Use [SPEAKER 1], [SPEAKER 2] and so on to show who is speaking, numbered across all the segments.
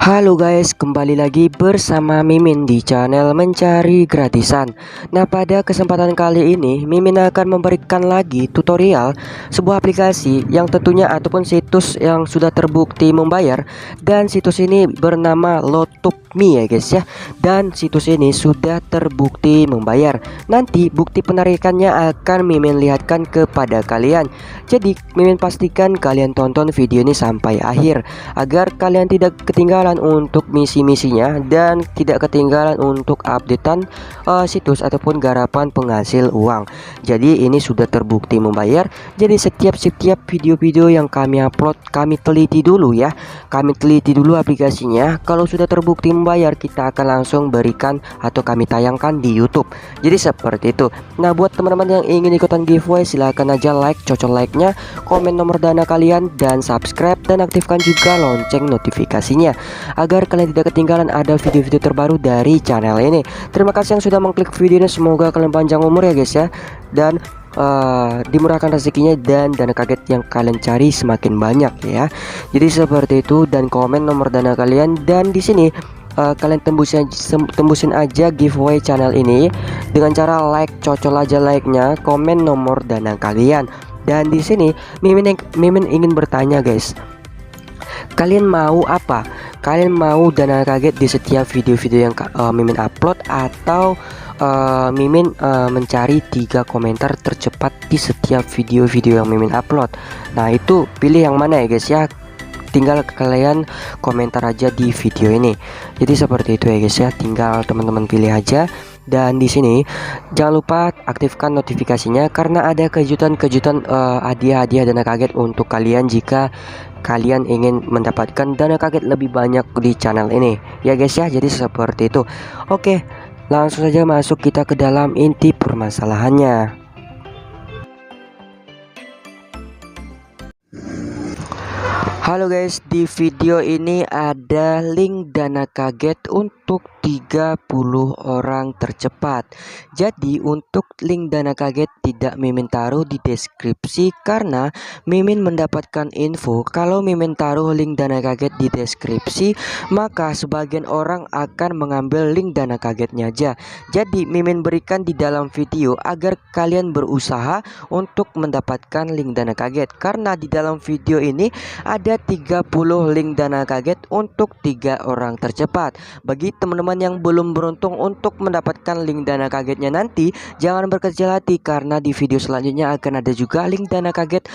[SPEAKER 1] Halo guys, kembali lagi bersama Mimin di channel Mencari Gratisan. Nah, pada kesempatan kali ini Mimin akan memberikan lagi tutorial sebuah aplikasi yang tentunya ataupun situs yang sudah terbukti membayar. Dan situs ini bernama Lotukmi ya guys ya. Dan situs ini sudah terbukti membayar. Nanti bukti penarikannya akan Mimin lihatkan kepada kalian. Jadi Mimin pastikan kalian tonton video ini sampai akhir agar kalian tidak ketinggalan untuk misi-misinya dan tidak ketinggalan untuk updatean situs ataupun garapan penghasil uang. Jadi ini sudah terbukti membayar. Jadi setiap video-video yang kami upload kami teliti dulu ya. Kami teliti dulu aplikasinya. Kalau sudah terbukti membayar, kita akan langsung berikan atau kami tayangkan di YouTube. Jadi seperti itu. Nah, buat teman-teman yang ingin ikutan giveaway, silahkan aja like, cocok like-nya, komen nomor dana kalian, dan subscribe dan aktifkan juga lonceng notifikasinya agar kalian tidak ketinggalan ada video-video terbaru dari channel ini. Terima kasih yang sudah mengklik video ini, semoga kalian panjang umur ya guys ya, dan dimurahkan rezekinya dan dana kaget yang kalian cari semakin banyak ya. Jadi seperti itu, dan komen nomor dana kalian, dan di sini kalian tembusin aja giveaway channel ini dengan cara like, cocol aja like-nya, komen nomor dana kalian. Dan di sini Mimin ingin bertanya guys, kalian mau apa? Kalian mau dana kaget di setiap video-video yang Mimin upload, atau Mimin mencari 3 komentar tercepat di setiap video-video yang Mimin upload? Nah, itu pilih yang mana ya guys ya. Tinggal kalian komentar aja di video ini. Jadi seperti itu ya guys ya. Tinggal teman-teman pilih aja. Dan di sini jangan lupa aktifkan notifikasinya karena ada kejutan-kejutan hadiah-hadiah dana kaget untuk kalian jika kalian ingin mendapatkan dana kaget lebih banyak di channel ini ya guys ya. Jadi seperti itu. Oke, langsung saja masuk kita ke dalam inti permasalahannya. Halo guys, di video ini ada link dana kaget untuk 30 orang tercepat. Jadi untuk link dana kaget tidak Mimin taruh di deskripsi karena Mimin mendapatkan info kalau Mimin taruh link dana kaget di deskripsi maka sebagian orang akan mengambil link dana kagetnya aja. Jadi Mimin berikan di dalam video agar kalian berusaha untuk mendapatkan link dana kaget, karena di dalam video ini ada 30 link dana kaget untuk 3 orang tercepat. Bagi teman-teman yang belum beruntung untuk mendapatkan link dana kagetnya nanti, jangan berkecil hati karena di video selanjutnya akan ada juga link dana kaget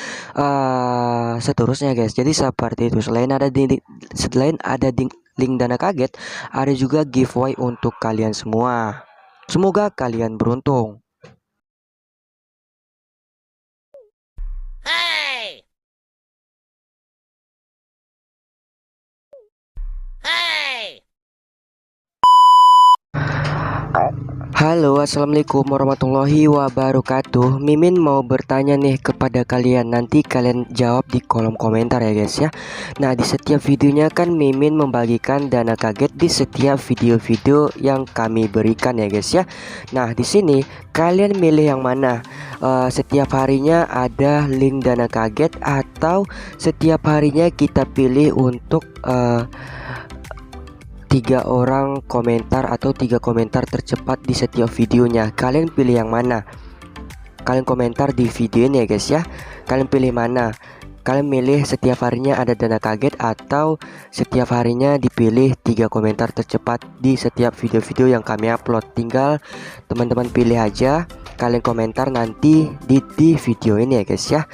[SPEAKER 1] seterusnya guys. Jadi seperti itu. Selain ada link dana kaget, ada juga giveaway untuk kalian semua. Semoga kalian beruntung.
[SPEAKER 2] Hey! Hey!
[SPEAKER 1] Halo, assalamualaikum warahmatullahi wabarakatuh. Mimin mau bertanya nih kepada kalian. Nanti kalian jawab di kolom komentar ya guys ya. Nah, di setiap videonya kan Mimin membagikan dana kaget di setiap video-video yang kami berikan ya guys ya. Nah, di sini kalian milih yang mana? Setiap harinya ada link dana kaget, atau setiap harinya kita pilih untuk 3 orang komentar atau 3 komentar tercepat di setiap videonya. Kalian pilih yang mana? Kalian komentar di video ini ya guys ya. Kalian pilih mana? Kalian milih setiap harinya ada dana kaget, atau setiap harinya dipilih 3 komentar tercepat di setiap video-video yang kami upload. Tinggal teman-teman pilih aja. Kalian komentar nanti di video ini ya guys ya.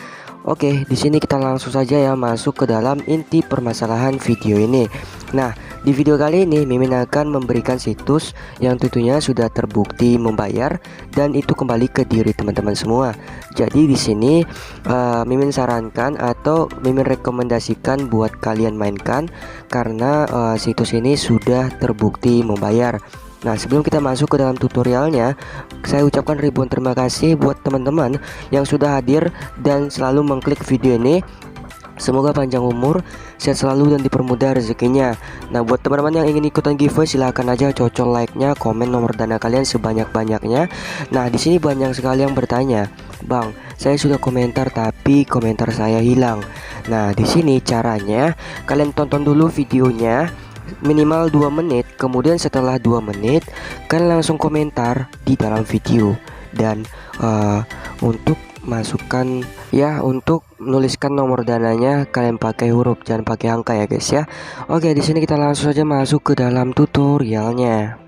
[SPEAKER 1] Oke, di sini kita langsung saja ya masuk ke dalam inti permasalahan video ini. Nah, di video kali ini Mimin akan memberikan situs yang tentunya sudah terbukti membayar dan itu kembali ke diri teman-teman semua. Jadi di sini Mimin sarankan atau Mimin rekomendasikan buat kalian mainkan karena situs ini sudah terbukti membayar. Nah, sebelum kita masuk ke dalam tutorialnya, saya ucapkan ribuan terima kasih buat teman-teman yang sudah hadir dan selalu mengklik video ini. Semoga panjang umur, sehat selalu, dan dipermudah rezekinya. Nah, buat teman-teman yang ingin ikutan giveaway, silahkan aja cocol like-nya, komen nomor dana kalian sebanyak-banyaknya. Nah, di sini banyak sekali yang bertanya, "Bang, saya sudah komentar tapi komentar saya hilang." Nah, di sini caranya kalian tonton dulu videonya. minimal 2 menit. Kemudian setelah 2 menit kalian langsung komentar di dalam video. Dan untuk masukkan ya, untuk menuliskan nomor dananya kalian pakai huruf, jangan pakai angka ya guys ya. Oke, di sini kita langsung saja masuk ke dalam tutorialnya.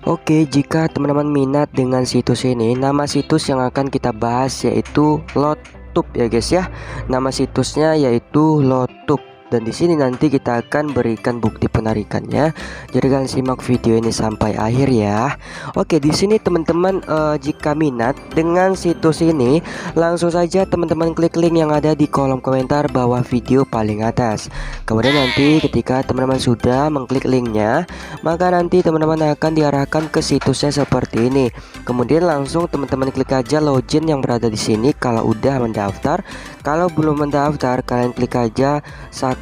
[SPEAKER 1] Oke, jika teman-teman minat dengan situs ini, nama situs yang akan kita bahas yaitu Lotub ya guys ya. Nama situsnya yaitu Lotub. Dan di sini nanti kita akan berikan bukti penarikannya. Jadi kalian simak video ini sampai akhir ya. Oke, di sini teman-teman jika minat dengan situs ini, langsung saja teman-teman klik link yang ada di kolom komentar bawah video paling atas. Kemudian nanti ketika teman-teman sudah mengklik linknya, maka nanti teman-teman akan diarahkan ke situsnya seperti ini. Kemudian langsung teman-teman klik aja login yang berada di sini kalau udah mendaftar. Kalau belum mendaftar, kalian klik aja sign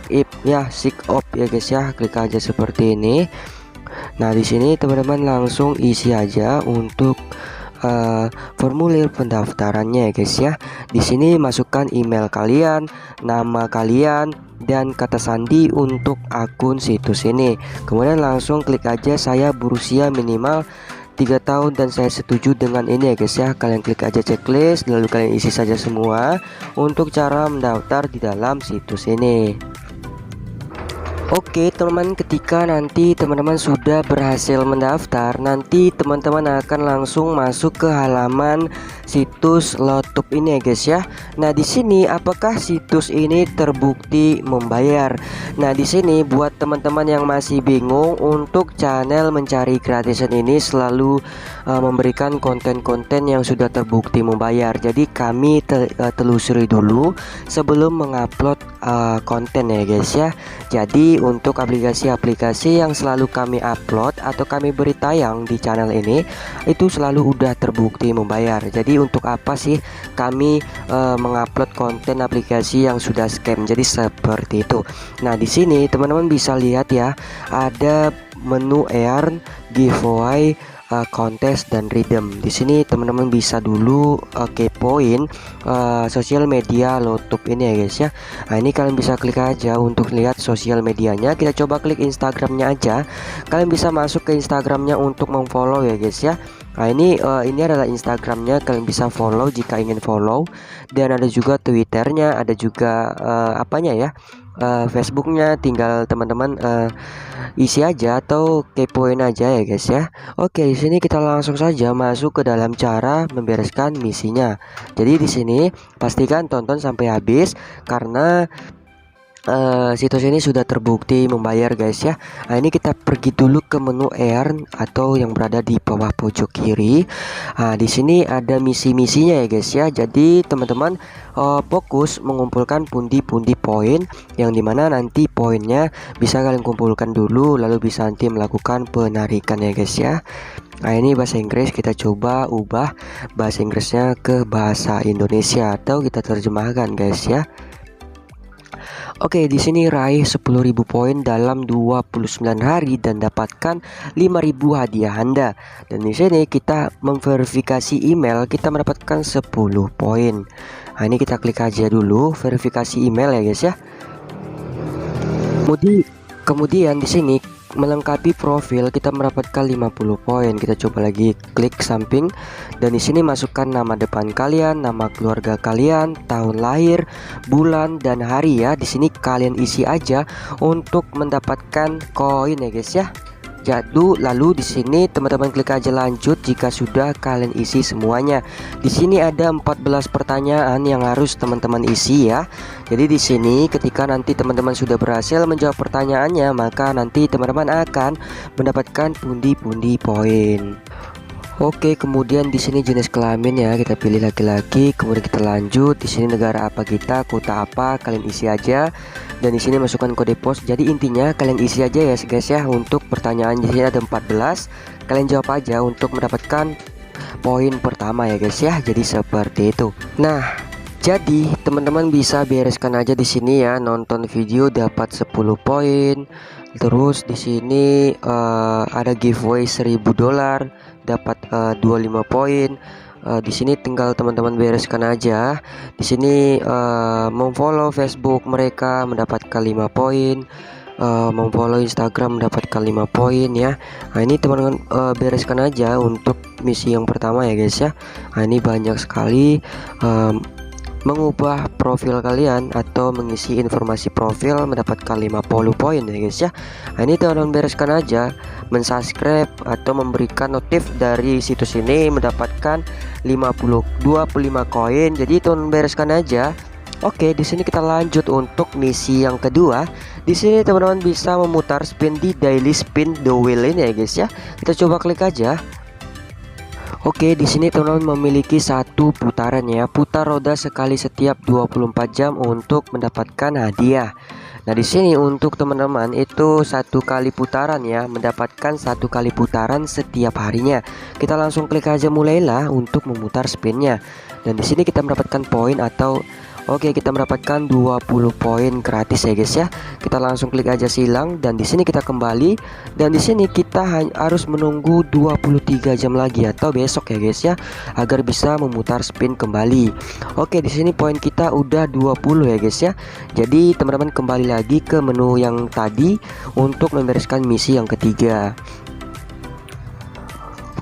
[SPEAKER 1] up ya guys ya, klik aja seperti ini. Nah, di sini teman-teman langsung isi aja untuk formulir pendaftarannya ya guys ya. Di sini masukkan email kalian, nama kalian, dan kata sandi untuk akun situs ini. Kemudian langsung klik aja saya berusia minimal 3 tahun dan saya setuju dengan ini ya guys ya. Kalian klik aja checklist, lalu kalian isi saja semua untuk cara mendaftar di dalam situs ini. Oke teman-teman, ketika nanti teman-teman sudah berhasil mendaftar, nanti teman-teman akan langsung masuk ke halaman situs Lotub ini ya guys ya. Nah, di sini apakah situs ini terbukti membayar? Nah, di sini buat teman-teman yang masih bingung, untuk channel mencari gratisan ini selalu memberikan konten-konten yang sudah terbukti membayar. Jadi kami telusuri dulu sebelum mengupload konten ya guys ya. Jadi untuk aplikasi-aplikasi yang selalu kami upload atau kami beri tayang di channel ini, itu selalu udah terbukti membayar. Jadi untuk apa sih kami mengupload konten aplikasi yang sudah scam? Jadi seperti itu. Nah, di sini teman-teman bisa lihat ya, ada menu earn, giveaway, kontes, dan redeem. Di sini teman-teman bisa dulu kepoin sosial media Lotub ini ya guys ya. Nah, ini kalian bisa klik aja untuk lihat sosial medianya. Kita coba klik Instagramnya aja. Kalian bisa masuk ke Instagramnya untuk memfollow ya guys ya. Nah, ini adalah Instagramnya, kalian bisa follow jika ingin follow. Dan ada juga Twitternya, ada juga apanya ya, Facebooknya. Tinggal teman-teman isi aja atau kepoin aja ya guys ya. Oke, di sini kita langsung saja masuk ke dalam cara membereskan misinya. Jadi di sini pastikan tonton sampai habis karena situs ini sudah terbukti membayar guys ya. Nah, ini kita pergi dulu ke menu earn atau yang berada di bawah pojok kiri. Nah, di sini ada misi-misinya ya guys ya. Jadi teman-teman fokus mengumpulkan pundi-pundi poin, yang dimana nanti poinnya bisa kalian kumpulkan dulu, lalu bisa nanti melakukan penarikan ya guys ya. Nah, ini bahasa Inggris, kita coba ubah bahasa Inggrisnya ke bahasa Indonesia atau kita terjemahkan guys ya. Oke, di sini raih 10.000 poin dalam 29 hari dan dapatkan 5.000 hadiah Anda. Dan di sini kita memverifikasi email, kita mendapatkan 10 poin. Nah, ini kita klik aja dulu verifikasi email ya guys ya. Kemudian di sini melengkapi profil, kita mendapatkan 50 poin. Kita coba lagi klik samping, dan di sini masukkan nama depan kalian, nama keluarga kalian, tahun lahir, bulan, dan hari ya. Di sini kalian isi aja untuk mendapatkan koin ya guys ya. Lalu di sini teman-teman klik aja lanjut jika sudah kalian isi semuanya. Di sini ada 14 pertanyaan yang harus teman-teman isi ya. Jadi di sini ketika nanti teman-teman sudah berhasil menjawab pertanyaannya, maka nanti teman-teman akan mendapatkan pundi-pundi poin. Oke, kemudian di sini jenis kelamin ya, kita pilih laki-laki. Kemudian kita lanjut. Di sini negara apa kita, kota apa, kalian isi aja. Dan di sini masukkan kode pos. Jadi intinya kalian isi aja ya guys ya. Untuk pertanyaan di sini ada 14. Kalian jawab aja untuk mendapatkan poin pertama ya guys ya. Jadi seperti itu. Nah, jadi teman-teman bisa bereskan aja di sini ya, nonton video dapat 10 poin. Terus di sini ada giveaway $1.000 dapat 25 poin. Di sini tinggal teman-teman bereskan aja. Di sini memfollow Facebook mereka mendapatkan 5 poin. memfollow Instagram mendapatkan 5 poin ya. Nah ini teman-teman bereskan aja untuk misi yang pertama ya guys ya. Nah ini banyak sekali mengubah profil kalian atau mengisi informasi profil mendapatkan 50 poin ya guys ya. Nah ini teman-teman bereskan aja, mensubscribe atau memberikan notif dari situs ini mendapatkan 25 koin. Jadi teman-teman bereskan aja. Oke, di sini kita lanjut untuk misi yang kedua. Di sini teman-teman bisa memutar spin di daily spin the wheel ini ya guys ya. Kita coba klik aja. Oke, di sini teman-teman memiliki satu putaran ya. Putar roda sekali setiap 24 jam untuk mendapatkan hadiah. Nah, di sini untuk teman-teman itu satu kali putaran ya, mendapatkan satu kali putaran setiap harinya. Kita langsung klik aja mulailah untuk memutar spinnya. Dan di sini kita mendapatkan poin atau kita mendapatkan 20 poin gratis ya guys ya. Kita langsung klik aja silang dan di sini kita kembali, dan di sini kita harus menunggu 23 jam lagi atau besok ya guys ya, agar bisa memutar spin kembali. Oke, di sini poin kita udah 20 ya guys ya. Jadi teman-teman kembali lagi ke menu yang tadi untuk membereskan misi yang ketiga.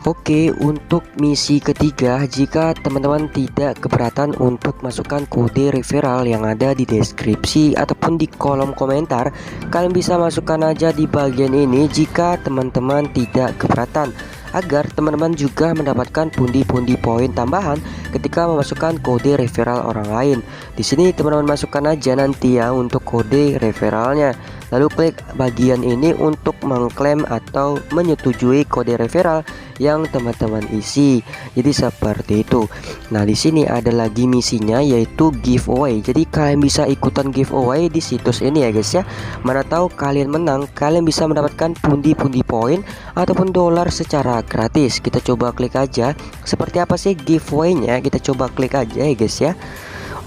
[SPEAKER 1] Oke, untuk misi ketiga, jika teman-teman tidak keberatan untuk masukkan kode referral yang ada di deskripsi ataupun di kolom komentar, kalian bisa masukkan aja di bagian ini jika teman-teman tidak keberatan, agar teman-teman juga mendapatkan pundi-pundi poin tambahan ketika memasukkan kode referral orang lain. Di sini teman-teman masukkan aja nanti ya untuk kode referralnya. Lalu klik bagian ini untuk mengklaim atau menyetujui kode referral yang teman-teman isi. Jadi seperti itu. Nah, di sini ada lagi misinya yaitu giveaway. Jadi kalian bisa ikutan giveaway di situs ini ya guys ya. Mana tahu kalian menang, kalian bisa mendapatkan pundi-pundi poin ataupun dolar secara gratis. Kita coba klik aja seperti apa sih giveaway-nya. Kita coba klik aja ya guys ya.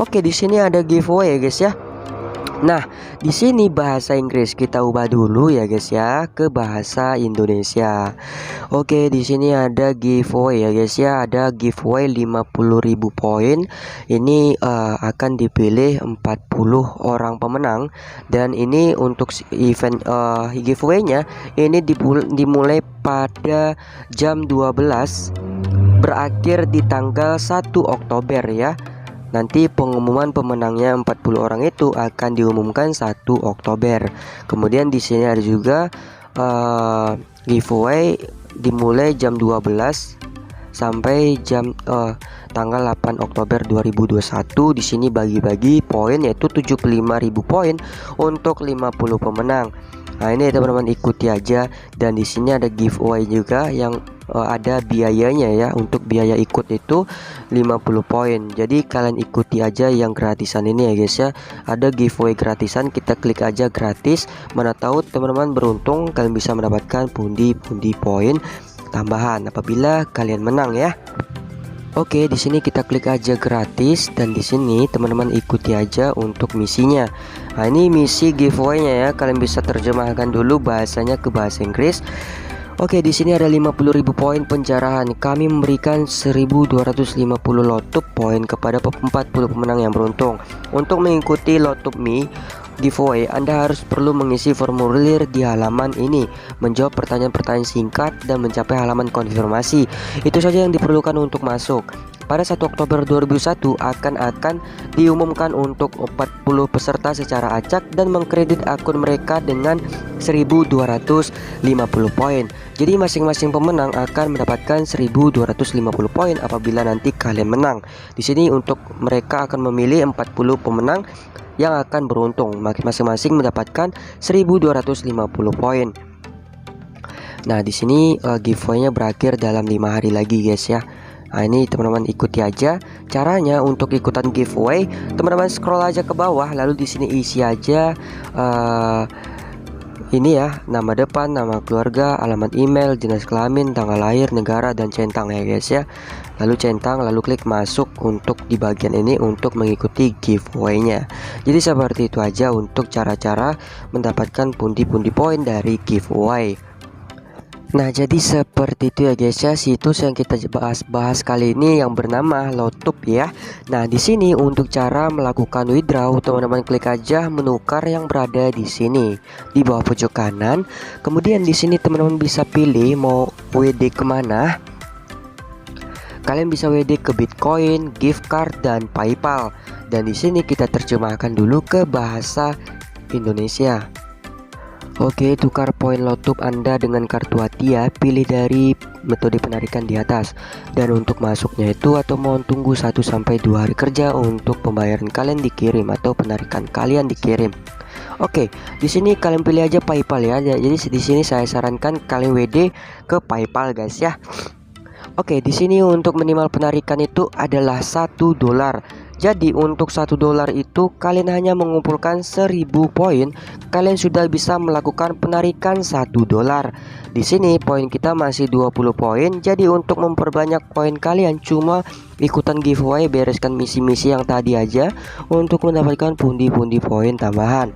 [SPEAKER 1] Oke, di sini ada giveaway ya guys ya. Nah, di sini bahasa Inggris kita ubah dulu ya guys ya ke bahasa Indonesia. Oke, di sini ada giveaway ya guys ya. Ada giveaway 50.000 poin. Ini akan dipilih 40 orang pemenang, dan ini untuk event giveaway-nya ini dimulai pada jam 12, berakhir di tanggal 1 Oktober ya. Nanti pengumuman pemenangnya 40 orang itu akan diumumkan 1 Oktober. Kemudian di sini ada juga giveaway dimulai jam 12 sampai tanggal 8 Oktober 2021. Di sini bagi-bagi poin yaitu 75.000 poin untuk 50 pemenang. Nah, ini teman-teman ikuti aja, dan di sini ada giveaway juga yang ada biayanya ya. Untuk biaya ikut itu 50 poin. Jadi kalian ikuti aja yang gratisan ini ya guys ya. Ada giveaway gratisan, kita klik aja gratis. Mana tahu teman-teman beruntung kalian bisa mendapatkan pundi-pundi poin tambahan apabila kalian menang ya. Oke, di sini kita klik aja gratis, dan di sini teman-teman ikuti aja untuk misinya. Nah, ini misi giveaway-nya ya. Kalian bisa terjemahkan dulu bahasanya ke bahasa Inggris. Oke, di sini ada 50.000 poin penjarahan. Kami memberikan 1.250 lotup poin kepada 40 pemenang yang beruntung. Untuk mengikuti lotup me giveaway, Anda harus perlu mengisi formulir di halaman ini, menjawab pertanyaan-pertanyaan singkat, dan mencapai halaman konfirmasi. Itu saja yang diperlukan untuk masuk. Pada 1 Oktober 2001 akan diumumkan untuk 40 peserta secara acak dan mengkredit akun mereka dengan 1.250 poin. Jadi masing-masing pemenang akan mendapatkan 1.250 poin apabila nanti kalian menang. Di sini untuk mereka akan memilih 40 pemenang yang akan beruntung, masing-masing mendapatkan 1.250 poin. Nah, di sini giveaway-nya berakhir dalam 5 hari lagi guys ya. Nah, ini teman-teman ikuti aja caranya untuk ikutan giveaway. Teman-teman scroll aja ke bawah, lalu di sini isi aja ini ya, nama depan, nama keluarga, alamat email, jenis kelamin, tanggal lahir, negara, dan centang ya guys ya. Lalu centang, lalu klik masuk untuk di bagian ini untuk mengikuti giveaway-nya. Jadi seperti itu aja untuk cara-cara mendapatkan pundi-pundi poin dari giveaway. Nah, jadi seperti itu ya guys ya, situs yang kita bahas kali ini yang bernama Lotub ya. Nah, di sini untuk cara melakukan withdraw, teman-teman klik aja menukar yang berada di sini di bawah pojok kanan. Kemudian di sini teman-teman bisa pilih mau WD kemana. Kalian bisa WD ke Bitcoin, gift card, dan PayPal. Dan di sini kita terjemahkan dulu ke bahasa Indonesia. Oke, tukar poin Lotub Anda dengan kartu hadiah, pilih dari metode penarikan di atas. Dan untuk masuknya itu atau mohon tunggu 1-2 hari kerja untuk pembayaran kalian dikirim atau penarikan kalian dikirim. Oke, di sini kalian pilih aja PayPal ya. Jadi di sini saya sarankan kalian WD ke PayPal guys ya. Oke, di sini untuk minimal penarikan itu adalah $1. Jadi untuk $1 itu kalian hanya mengumpulkan 1000 poin, kalian sudah bisa melakukan penarikan $1. Di sini poin kita masih 20 poin. Jadi untuk memperbanyak poin kalian cuma ikutan giveaway, bereskan misi-misi yang tadi aja untuk mendapatkan pundi-pundi poin tambahan.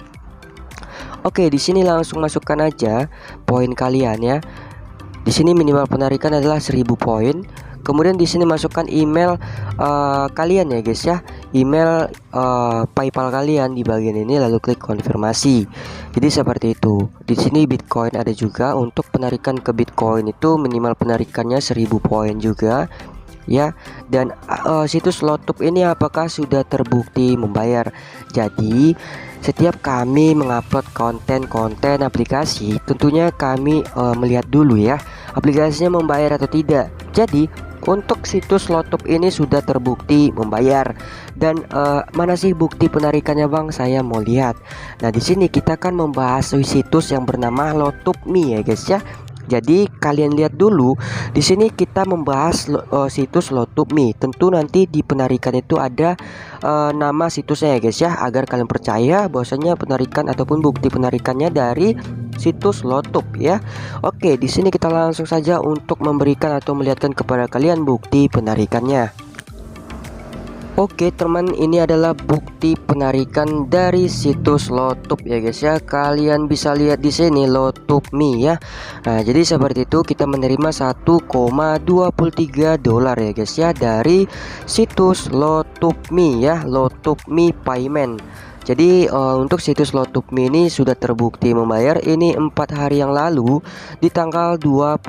[SPEAKER 1] Oke, di sini langsung masukkan aja poin kalian ya. Di sini minimal penarikan adalah 1000 poin. Kemudian di sini masukkan email kalian ya guys ya, email PayPal kalian di bagian ini, lalu klik konfirmasi. Jadi seperti itu. Di sini Bitcoin ada juga, untuk penarikan ke Bitcoin itu minimal penarikannya 1000 poin juga ya. Dan situs Lotub ini apakah sudah terbukti membayar? Jadi setiap kami mengupload konten aplikasi, tentunya kami melihat dulu ya aplikasinya membayar atau tidak. Jadi untuk situs Lotub ini sudah terbukti membayar. Dan mana sih bukti penarikannya bang? Saya mau lihat. Nah, di sini kita akan membahas situs yang bernama Lotub.me ya guys ya. Jadi kalian lihat dulu, di sini kita membahas situs Lotub.me. Tentu nanti di penarikan itu ada nama situsnya ya guys ya, agar kalian percaya bahwasanya penarikan ataupun bukti penarikannya dari situs Lotub ya. Oke, di sini kita langsung saja untuk memberikan atau melihatkan kepada kalian bukti penarikannya. Oke teman, ini adalah bukti penarikan dari situs Lotub ya guys ya. Kalian bisa lihat di sini Lotub.me ya. Nah, jadi seperti itu, kita menerima $1,23 ya guys ya dari situs Lotub.me ya, Lotub.me Payment. Jadi untuk situs Lotub.me ini sudah terbukti membayar ini 4 hari yang lalu di tanggal 21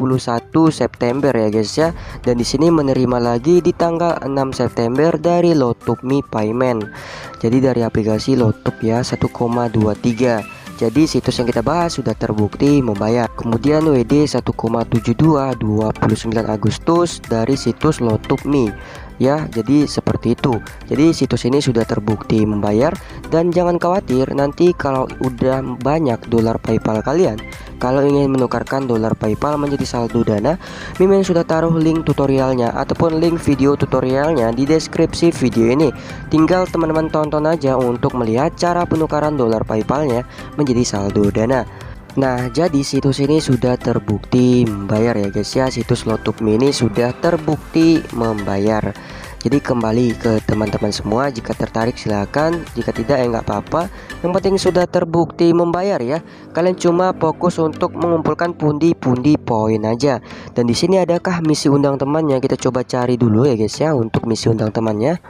[SPEAKER 1] September ya guys ya. Dan di sini menerima lagi di tanggal 6 September dari Lotub.me Payment. Jadi dari aplikasi Lotub ya, 1,23. Jadi situs yang kita bahas sudah terbukti membayar. Kemudian WD 1,72 29 Agustus dari situs Lotub.me ya. Jadi seperti itu. Jadi situs ini sudah terbukti membayar. Dan jangan khawatir, nanti kalau udah banyak dolar PayPal kalian, kalau ingin menukarkan dolar PayPal menjadi saldo Dana, Mimin sudah taruh link tutorialnya ataupun link video tutorialnya di deskripsi video ini. Tinggal teman-teman tonton aja untuk melihat cara penukaran dolar PayPalnya menjadi saldo Dana. Nah, jadi situs ini sudah terbukti membayar ya guys ya. Situs Lotub.me ini sudah terbukti membayar. Jadi kembali ke teman-teman semua, jika tertarik silahkan, jika tidak ya nggak apa-apa. Yang penting sudah terbukti membayar ya. Kalian cuma fokus untuk mengumpulkan pundi-pundi poin aja. Dan di sini adakah misi undang temannya? Kita coba cari dulu ya guys ya untuk misi undang temannya.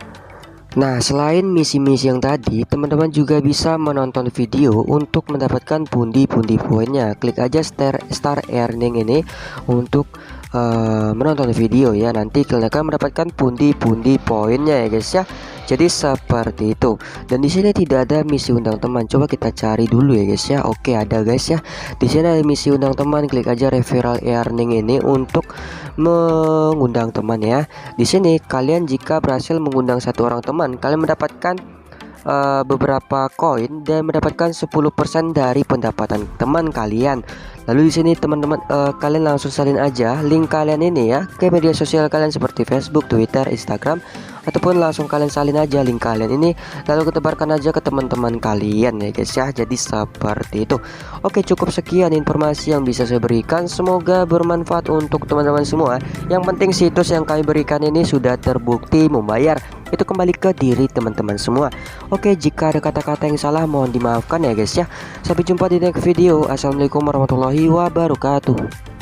[SPEAKER 1] Nah, selain misi-misi yang tadi, teman-teman juga bisa menonton video untuk mendapatkan pundi-pundi poinnya. Klik aja start earning ini untuk menonton video ya. Nanti kalian akan mendapatkan pundi-pundi poinnya ya guys ya. Jadi seperti itu. Dan di sini tidak ada misi undang teman. Coba kita cari dulu ya guys ya. Oke, ada guys ya. Di sini ada misi undang teman. Klik aja referral earning ini untuk mengundang teman ya. Di sini kalian jika berhasil mengundang satu orang teman, kalian mendapatkan beberapa koin dan mendapatkan 10% dari pendapatan teman kalian. Lalu di sini teman-teman kalian langsung salin aja link kalian ini ya ke media sosial kalian seperti Facebook, Twitter, Instagram, ataupun langsung kalian salin aja link kalian ini lalu ketebarkan aja ke teman-teman kalian ya guys ya. Jadi seperti itu. Oke, cukup sekian informasi yang bisa saya berikan, semoga bermanfaat untuk teman-teman semua. Yang penting situs yang kami berikan ini sudah terbukti membayar. Itu kembali ke diri teman-teman semua. Oke, jika ada kata-kata yang salah mohon dimaafkan ya guys ya. Sampai jumpa di next video. Assalamualaikum warahmatullahi wabarakatuh.